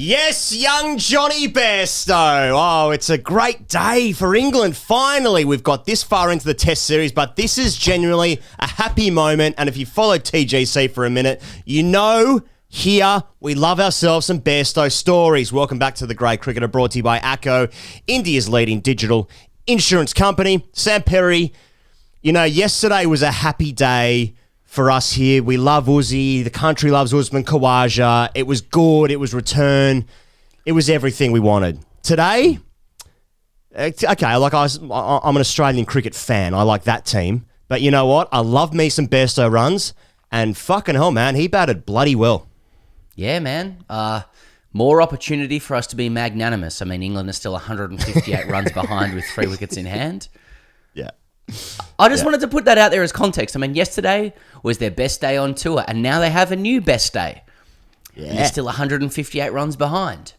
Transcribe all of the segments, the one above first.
Yes, young Johnny Bairstow. Oh, it's a great day for England. Finally, we've got this far into the Test series, but this is genuinely a happy moment. And if you followed TGC for a minute, you know here we love ourselves some Bairstow stories. Welcome back to The Grey Cricketer, brought to you by ACO, India's leading digital insurance company. Sam Perry, you know, yesterday was a happy day for us here. We love Uzi. The country loves Usman Khawaja. It was good. It was return. It was everything we wanted. Today, okay, like I'm an Australian cricket fan. I like that team. But you know what? I love me some Bairstow runs. And fucking hell, man, he batted bloody well. Yeah, man. More opportunity for us to be magnanimous. I mean, England is still 158 runs behind with 3 wickets in hand. Yeah. I just wanted to put that out there as context. I mean, yesterday was their best day on tour, and now they have a new best day. Yeah. And they're still 158 runs behind.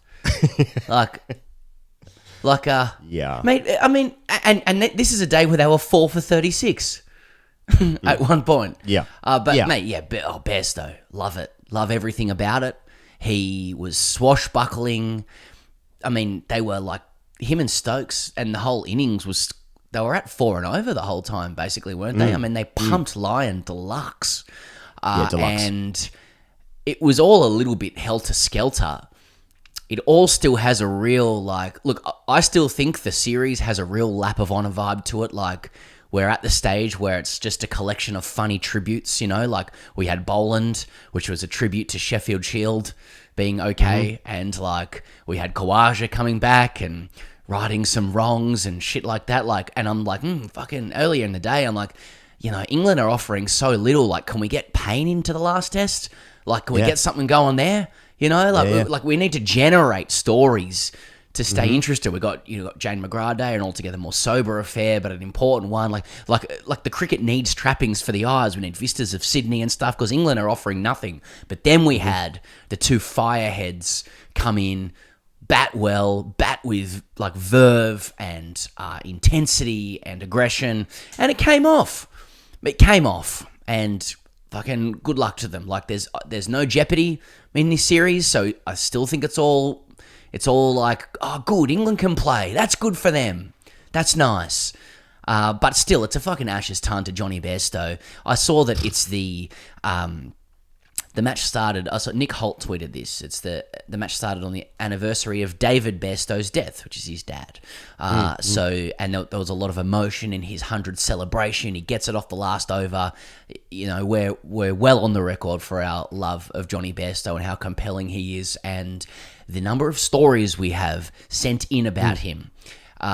Yeah. Mate, I mean, and this is a day where they were 4 for 36 at one point. Yeah. Mate, Bairstow, love it. Love everything about it. He was swashbuckling. I mean, they were like, him and Stokes, and the whole innings was... They were at 4 and over the whole time, basically, weren't they? I mean, they pumped Lion deluxe. Deluxe. And it was all a little bit helter-skelter. It all still has a real, look, I still think the series has a real lap of honour vibe to it. Like, we're at the stage where it's just a collection of funny tributes, you know? Like, we had Boland, which was a tribute to Sheffield Shield being okay. And, we had Khawaja coming back and... righting some wrongs and shit like that. And I'm like, fucking earlier in the day, I'm like, you know, England are offering so little. Like, can we get Payne into the last test? Like, can we get something going there? You know, we need to generate stories to stay interested. We got, Jane McGrath Day, an altogether more sober affair, but an important one. Like the cricket needs trappings for the eyes. We need vistas of Sydney and stuff because England are offering nothing. But then we had the 2 fireheads come in, bat well, bat with verve and intensity and aggression, and it came off. It came off, and fucking good luck to them. Like there's no jeopardy in this series, so I still think it's all like, oh, good, England can play. That's good for them. That's nice. But still, it's a fucking Ashes ton to Johnny Bairstow. I saw that it's the match started. I saw Nick Holt tweeted this. It's the match started on the anniversary of David Bairstow's death, which is his dad. And there was a lot of emotion in his 100th celebration. He gets it off the last over. You know, we're well on the record for our love of Johnny Bairstow and how compelling he is, and the number of stories we have sent in about him.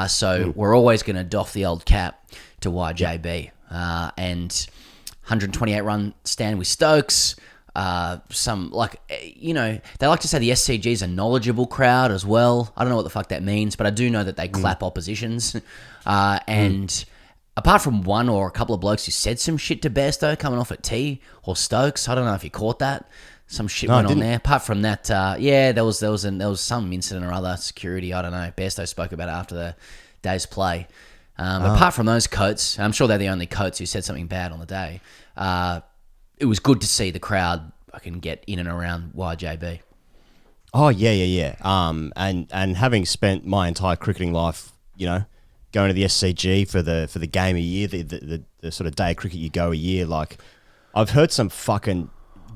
So we're always going to doff the old cap to YJB. And 128 run stand with Stokes. They like to say the SCG is a knowledgeable crowd as well. I don't know what the fuck that means, but I do know that they clap oppositions. And apart from one or a couple of blokes who said some shit to Bairstow coming off at tee or Stokes, I don't know if you caught that. Some shit went on there. Apart from that, there was some incident or other, security. I don't know. Bairstow spoke about it after the day's play. Apart from those coats, I'm sure they're the only coats who said something bad on the day. It was good to see the crowd fucking get in and around YJB. Oh, yeah. And having spent my entire cricketing life, going to the SCG for the game a year, the sort of day of cricket you go a year, I've heard some fucking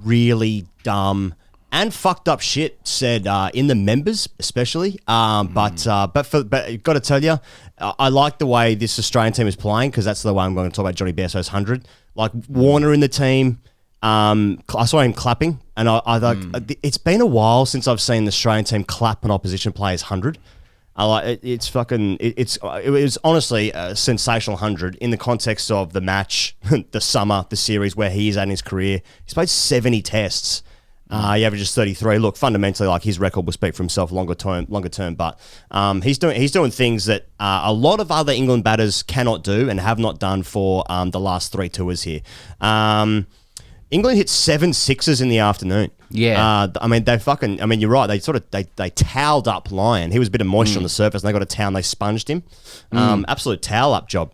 really dumb and fucked up shit said in the members, especially. But got to tell you, I like the way this Australian team is playing, because that's the way I'm going to talk about Johnny Bairstow's 100. Like Warner in the team. I saw him clapping, and I like. It's been a while since I've seen the Australian team clap an opposition player's 100. I like it. It was honestly a sensational 100 in the context of the match, the summer, the series where he is at in his career. He's played 70 tests. He averages 33. Look, fundamentally, his record will speak for himself longer term. But he's doing things that a lot of other England batters cannot do and have not done for the last 3 tours here. England hit 7 sixes in the afternoon. Yeah. You're right. They toweled up Lion. He was a bit of moisture on the surface, and they got a towel and they sponged him. Absolute towel up job.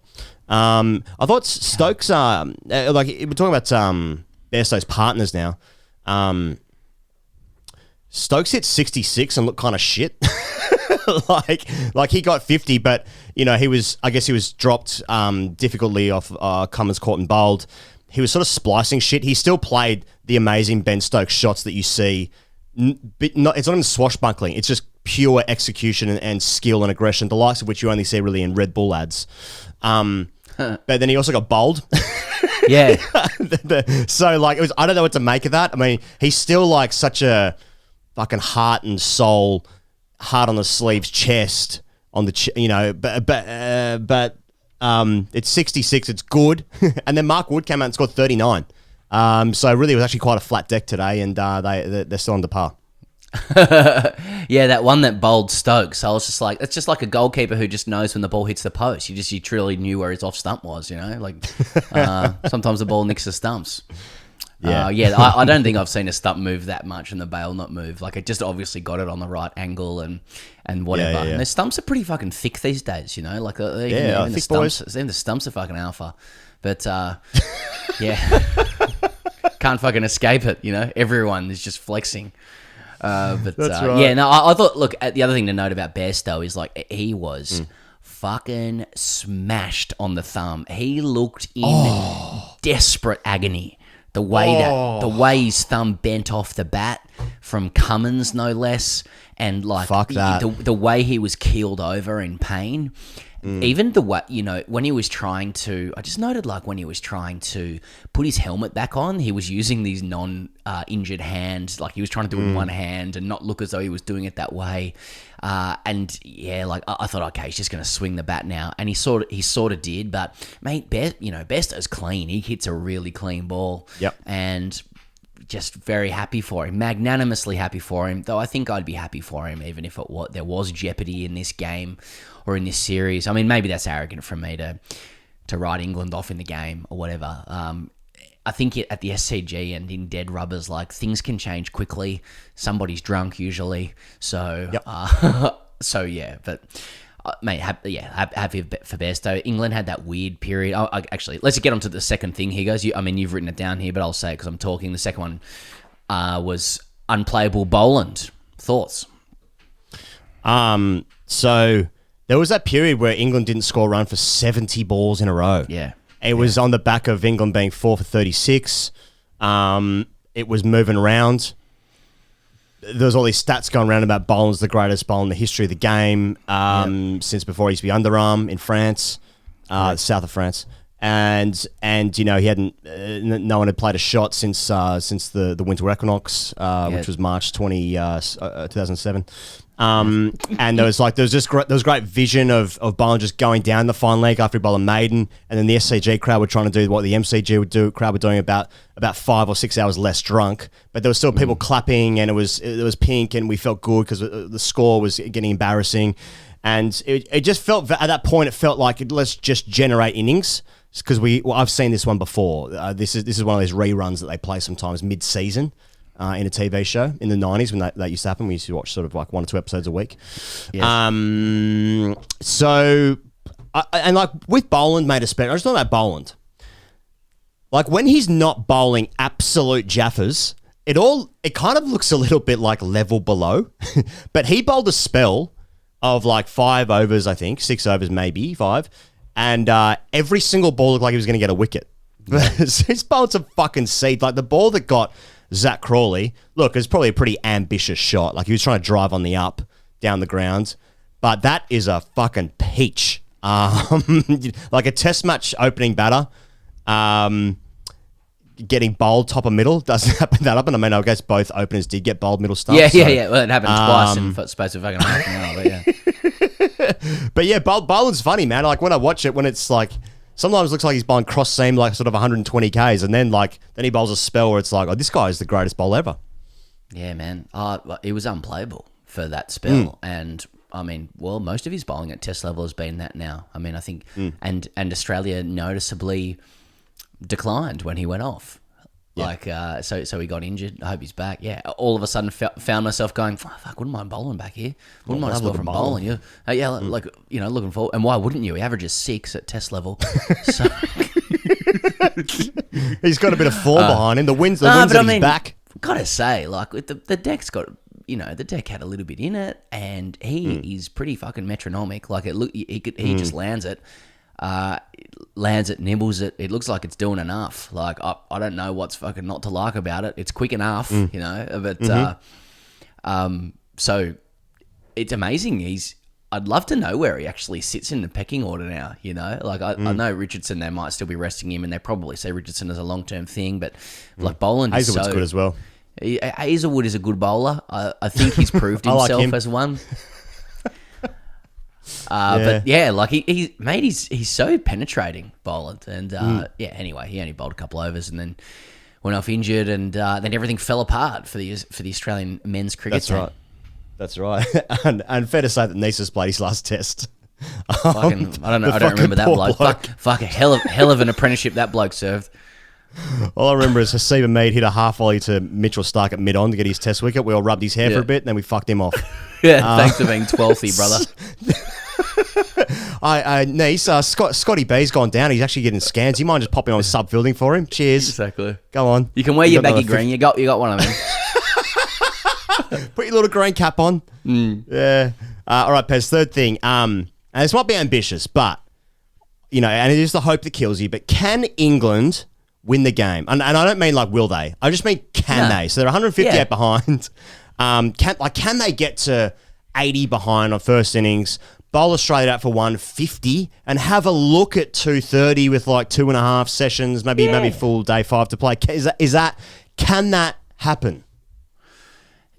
I thought Stokes, we're talking about Bairstow's partners now. Stokes hit 66 and looked kind of shit. like he got 50, but I guess he was dropped difficultly off Cummins caught and bowled. He was sort of splicing shit. He still played the amazing Ben Stokes shots that you see. It's not even swashbuckling. It's just pure execution and skill and aggression, the likes of which you only see really in Red Bull ads. But then he also got bowled. Yeah. So like I don't know what to make of that. I mean, he's still like such a fucking heart and soul, heart on the sleeves, chest on the but it's 66. It's good. And then Mark Wood came out and scored 39. So really, it was actually quite a flat deck today, and they're still under par. Yeah, that one that bowled Stokes, I was just like, it's just like a goalkeeper who just knows when the ball hits the post. You truly knew where his off stump was, like sometimes the ball nicks the stumps. I don't think I've seen a stump move that much and the bail not move. Like, it just obviously got it on the right angle and whatever. And the stumps are pretty fucking thick these days, like even the stumps are fucking alpha. But yeah, can't fucking escape it. Everyone is just flexing. But that's right. Yeah, no, I thought. Look, the other thing to note about Bairstow is like he was fucking smashed on the thumb. He looked in desperate agony. The way his thumb bent off the bat from Cummins, no less, and like the way he was keeled over in pain. Even the way, when he was trying to, I just noted like when he was trying to put his helmet back on, he was using these non-injured hands, like he was trying to do it with one hand and not look as though he was doing it that way. And yeah, like I thought, okay, he's just going to swing the bat now, and he sort of did. But mate, Bairstow's clean. He hits a really clean ball. Yep. And just very happy for him, magnanimously happy for him. Though I think I'd be happy for him even if there was jeopardy in this game or in this series. I mean, maybe that's arrogant from me to write England off in the game or whatever. I think at the SCG and in dead rubbers, like things can change quickly. Somebody's drunk usually, so so yeah. But mate, happy for Bairstow. England had that weird period. Actually, let's get on to the second thing. Here goes. You've written it down here, but I'll say it because I'm talking. The second one was unplayable Boland. Thoughts? So there was that period where England didn't score a run for 70 balls in a row. Yeah. It was on the back of England being 4 for 36. It was moving around. There was all these stats going around about Boland's the greatest bowler in the history of the game since before he used to be underarm in France, south of France. And he hadn't, no one had played a shot since the winter equinox, which was March 2007. And there was great vision of Boland just going down the fine leg after he bowled a maiden, and then the SCG crowd were trying to do what the MCG crowd were doing about 5 or 6 hours less drunk, but there was still people clapping, and it was pink, and we felt good because the score was getting embarrassing, and it just felt at that point it felt like let's just generate innings. Because I've seen this one before. This is one of those reruns that they play sometimes mid-season in a TV show in the 90s when that used to happen. We used to watch sort of like 1 or 2 episodes a week. Yes. And like with Boland, mate, especially, I just thought about Boland. Like when he's not bowling absolute jaffers, it kind of looks a little bit like level below. But he bowled a spell of like 5 overs, I think, 6 overs maybe, 5. And every single ball looked like he was going to get a wicket. His bowled some fucking seed. Like the ball that got Zach Crawley, look, it was probably a pretty ambitious shot. Like he was trying to drive on the up down the ground. But that is a fucking peach. Like a test match opening batter, getting bowled top of middle doesn't happen that often. I mean, I guess both openers did get bowled middle stumps. Yeah. Well, it happened twice in the space of fucking half an hour, but yeah. But yeah, Boland's funny, man. Like when I watch it, when it's like sometimes it looks like he's bowling cross seam like sort of 120 Ks, and then he bowls a spell where it's like, oh, this guy is the greatest bowler ever. Yeah, man. It was unplayable for that spell, and I mean, well, most of his bowling at Test level has been that now. I mean, I think, and Australia noticeably declined when he went off. Yeah. So he got injured. I hope he's back. Yeah. All of a sudden found myself going, oh, fuck, wouldn't mind bowling back here. Wouldn't mind a spell from bowling. Yeah. Looking forward. And why wouldn't you? He averages 6 at Test level. So he's got a bit of form behind him. The wind's at his back. Gotta say, like the deck's got the deck had a little bit in it, and he is pretty fucking metronomic. Like he just lands it. Nibbles it. It looks like it's doing enough. Like I don't know what's fucking not to like about it. It's quick enough, but so it's amazing. I'd love to know where he actually sits in the pecking order now. Like I know Richardson, they might still be resting him, and they probably say Richardson is a long-term thing, but like Boland is Hazelwood's good as well. Hazelwood is a good bowler. I think he's proved himself as one. But yeah, like he's so penetrating, Boland, and anyway, he only bowled a couple overs and then went off injured, and then everything fell apart for the Australian men's cricket team. That's right. and fair to say that Neesa's played his last test. I don't know. I don't remember that bloke. Fuck a hell of an apprenticeship that bloke served. All I remember is Hasiba Mead hit a half volley to Mitchell Stark at mid-on to get his test wicket. We all rubbed his hair for a bit, and then we fucked him off. Thanks for being 12th, brother. Scotty B's gone down. He's actually getting scans. You mind just popping on sub-fielding for him? Cheers. Exactly. Go on. You can wear your baggy green. You got one of them. Put your little green cap on. Yeah. All right, Pez, third thing. And this might be ambitious, but, and it is the hope that kills you, but can England win the game? And I don't mean like will they? I just mean can they? So they're 158 behind. Can they get to 80 behind on first innings, bowl Australia out for 150, and have a look at 230 with like 2.5 sessions, maybe full day 5 to play? Can that happen?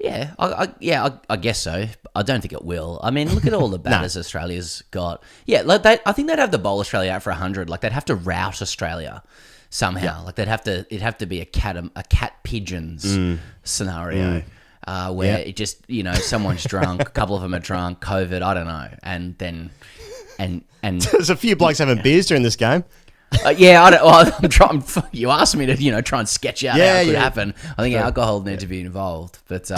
Yeah, I guess so. I don't think it will. I mean, look at all the batters Australia's got. Yeah, I think they'd have to bowl Australia out for 100. Like they'd have to rout Australia somehow. Yeah. Like it'd have to be a cat pigeons scenario where it just someone's drunk, a couple of them are drunk, COVID, I don't know, and then and there's a few blokes having beers during this game. I'm trying. You asked me to try and sketch out how it could happen. I think alcohol needs to be involved, but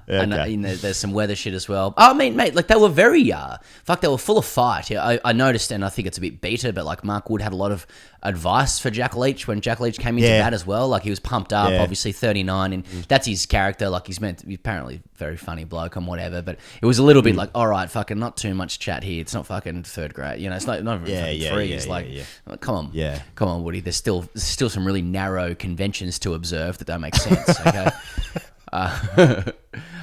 and there's some weather shit as well. I mean, mate, like they were very they were full of fight. I noticed, and I think it's a bit beta, but like Mark Wood had a lot of advice for Jack Leach when Jack Leach came into bat as well. Like he was pumped up, obviously 39, and that's his character. Like he's meant to be apparently very funny bloke and whatever, but it was a little bit like, all right, fucking not too much chat here. It's not fucking third grade, it's not even free. It's like, come on, Woody. There's still some really narrow conventions to observe that don't make sense. Okay.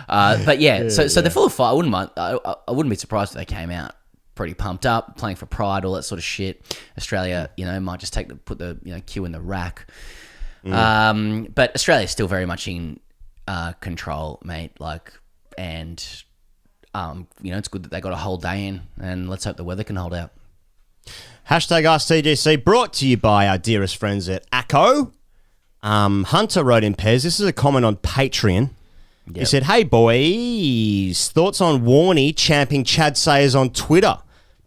But so they're full of fight. I wouldn't mind. I wouldn't be surprised if they came out pretty pumped up, playing for pride, all that sort of shit. Australia, might just put the cue in the rack. But Australia's still very much in control, mate. Like, and it's good that they got a whole day in, and let's hope the weather can hold out. #AskTGC brought to you by our dearest friends at ACO. Hunter wrote in Pez, this is a comment on Patreon. Yep. He said, hey boys, thoughts on Warney champing Chad Sayers on Twitter?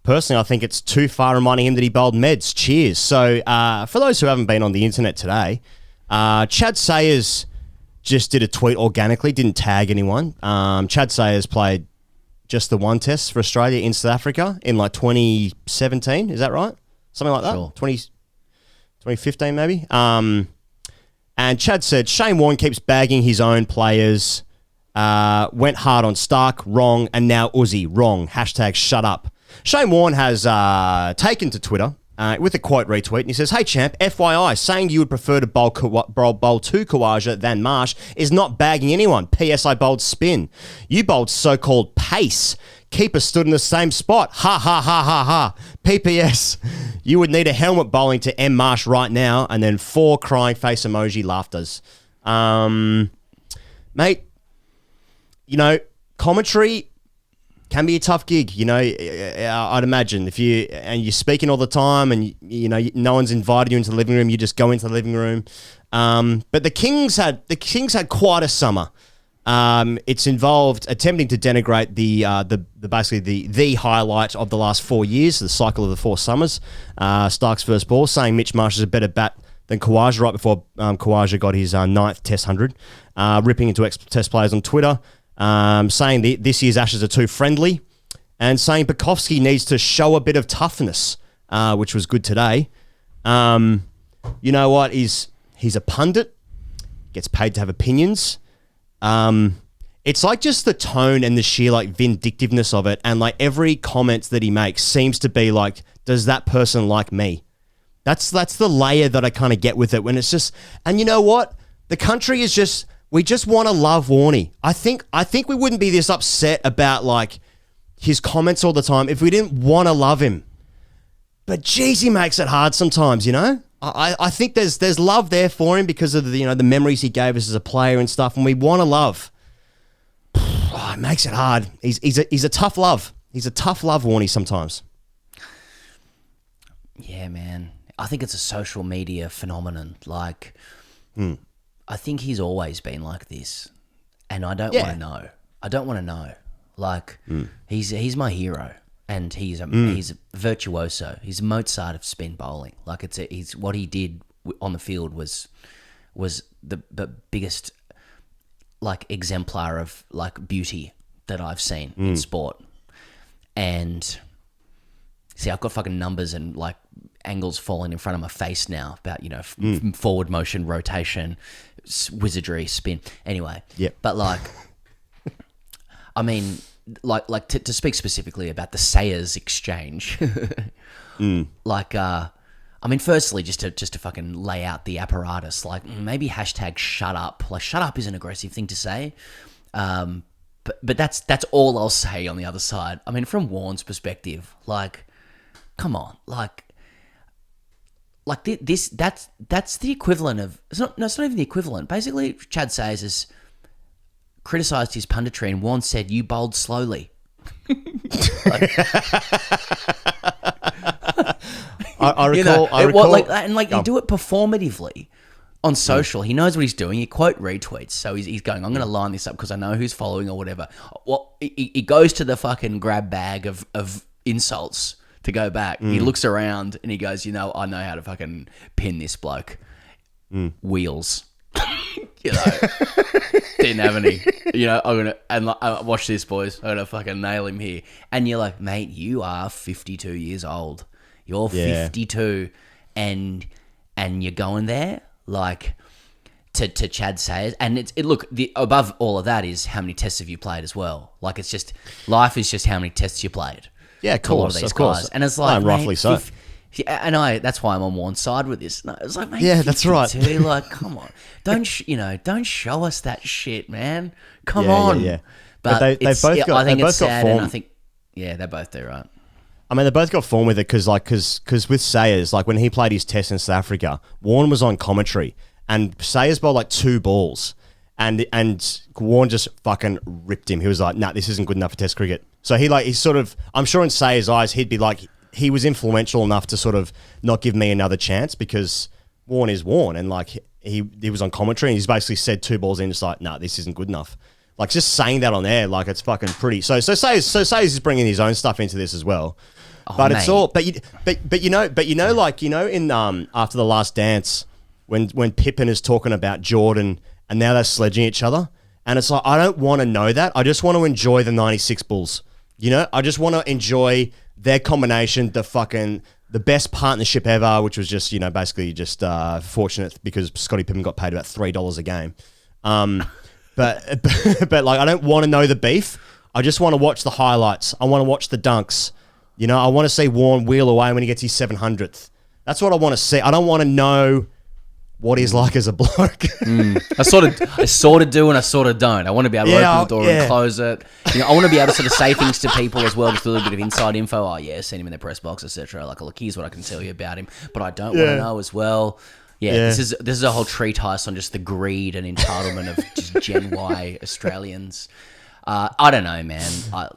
Personally, I think it's too far, reminding him that he bowled meds. Cheers. So for those who haven't been on the internet today, Chad Sayers just did a tweet organically, didn't tag anyone. Chad Sayers played just the one test for Australia in South Africa in like 2017. Is that right? Something like that? Sure. 2015 maybe? And Chad said, Shane Warne keeps bagging his own players, went hard on Stark, wrong, and now Uzi, wrong. #shut up. Shane Warne has taken to Twitter with a quote retweet, and he says, hey champ, FYI, saying you would prefer to bowl to Khawaja than Marsh is not bagging anyone. P.S. I bowled spin. You bowled so-called pace. Keeper stood in the same spot. Ha, ha, ha, ha, ha. PPS, you would need a helmet bowling to M. Marsh right now, and then 4 crying face emoji laughters. Mate, commentary can be a tough gig. I'd imagine if you're speaking all the time and no one's invited you into the living room, you just go into the living room. But the Kings had quite a summer. It's involved attempting to denigrate the highlight of the last 4 years, the cycle of the 4 summers. Stark's first ball, saying Mitch Marsh is a better bat than Khawaja right before Khawaja got his 9th Test 100. Ripping into ex-Test players on Twitter, saying this year's Ashes are too friendly, and saying Bukowski needs to show a bit of toughness, which was good today. You know what? He's a pundit. gets paid to have opinions. It's like just the tone and the sheer like vindictiveness of it, and like every comment that he makes seems to be like, does that person like me? That's the layer that I kind of get with it when it's just, and you know what? The country is just, we just want to love Warnie. I think we wouldn't be this upset about like his comments all the time if we didn't want to love him. But geez, he makes it hard sometimes, you know? I think there's love there for him because of the, you know, the memories he gave us as a player and stuff, and we want to love. Oh, it makes it hard. He's a tough love. He's a tough love, Warnie, sometimes. Yeah, man. I think it's a social media phenomenon. Like, I think he's always been like this, and I don't want to know. I don't want to know. Like, he's my hero, and he's a virtuoso. He's Mozart of spin bowling. Like, he's what he did on the field was the biggest like exemplar of like beauty that I've seen in sport. And see, I've got fucking numbers and like angles falling in front of my face now about, you know, forward motion, rotation, wizardry, spin. Anyway, but like, I mean, like to speak specifically about the Sayers exchange, like, I mean, firstly, just to fucking lay out the apparatus, like maybe hashtag shut up. Like, shut up is an aggressive thing to say. But that's all I'll say on the other side. I mean, from Warne's perspective, like, come on, like this, that's the equivalent of, it's not even the equivalent. Basically, Chad Sayers has criticised his punditry and Warne said, you bowled slowly. I recall, you know, I recall, like, and like you do it performatively on social. He knows what he's doing. He quote retweets, so he's going, I'm going to line this up because I know who's following or whatever. Well, he goes to the fucking grab bag of insults to go back. He looks around and he goes, you know, I know how to fucking pin this bloke. Wheels. You know, didn't have any. You know, I'm gonna and watch this, boys. I'm gonna fucking nail him here. And you're like, mate, you are 52 years old. You're 52, and you're going there like to Chad Sayers. And look, above all of that is how many tests have you played as well. Like, it's just life is just how many tests you played. Yeah, of course, a lot of these guys. And it's like, roughly so. That's why I'm on Warne's side with this. No, it's like, mate, yeah, that's right. Like, come on, don't show us that shit, man. Come on. Yeah. But they've both got. I think they it's both got sad, form. and I think they both do, right. I mean, they both got form with it because with Sayers, like when he played his test in South Africa, Warne was on commentary and Sayers bowled like 2 balls and Warne just fucking ripped him. He was like, nah, this isn't good enough for test cricket. So he's sort of, I'm sure in Sayers' eyes, he'd be like, he was influential enough to sort of not give me another chance because Warne is Warne. And like he was on commentary and he's basically said 2 balls in, just like, nah, this isn't good enough. Like just saying that on air, like it's fucking pretty. So Sayers is bringing his own stuff into this as well. Oh, but mate. it's all, but you know, like, you know, in after The Last Dance, when Pippen is talking about Jordan and now they're sledging each other, and it's like, I don't want to know that. I just want to enjoy the 96 Bulls. You know, I just want to enjoy their combination, the best partnership ever, which was just, you know, basically just fortunate because Scottie Pippen got paid about $3 a game. But like, I don't want to know the beef. I just want to watch the highlights. I want to watch the dunks. You know, I want to see Warne wheel away when he gets his 700th. That's what I want to see. I don't want to know what he's like as a bloke. I sort of do and I sort of don't. I want to be able to open the door and close it. You know, I want to be able to sort of say things to people as well, just a little bit of inside info. Oh yeah, seen him in the press box, etc. Like, look, here's what I can tell you about him, but I don't want to know as well. Yeah, this is a whole treatise on just the greed and entitlement of just Gen Y Australians. I don't know, man. I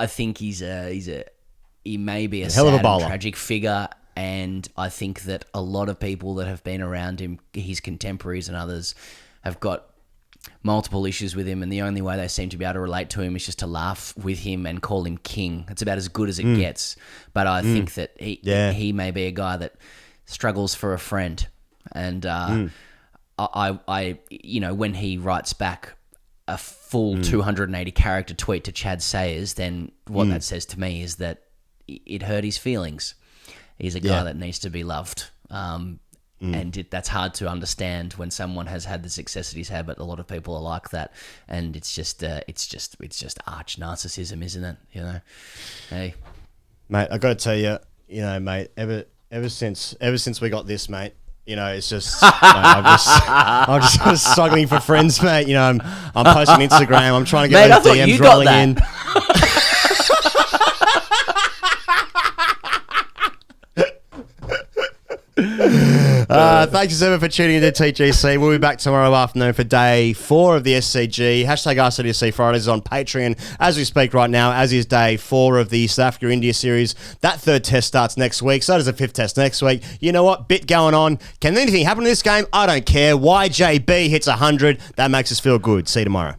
think he may be a hell of a sad bowler. and tragic figure, and I think that a lot of people that have been around him, his contemporaries and others, have got multiple issues with him, and the only way they seem to be able to relate to him is just to laugh with him and call him king. It's about as good as it gets. But I think that he may be a guy that struggles for a friend, and I you know, when he writes back a full 280 character tweet to Chad Sayers, then what that says to me is that it hurt his feelings. He's a guy that needs to be loved. and that's hard to understand when someone has had the success that he's had. But a lot of people are like that, and it's just arch narcissism, isn't it? You know, hey, mate, I got to tell you, you know, mate, ever since we got this, mate. You know, it's just mate, I'm just struggling for friends, mate. You know, I'm posting on Instagram. I'm trying to get those DMs rolling in. Thanks as ever for tuning into TGC. We'll be back tomorrow afternoon for day 4 of the SCG. Hashtag ASKTGC Fridays is on Patreon as we speak right now, as is day 4 of the South Africa India series. That 3rd test starts next week. So does the 5th test next week. You know what? Bit going on. Can anything happen in this game? I don't care. YJB hits 100. That makes us feel good. See you tomorrow.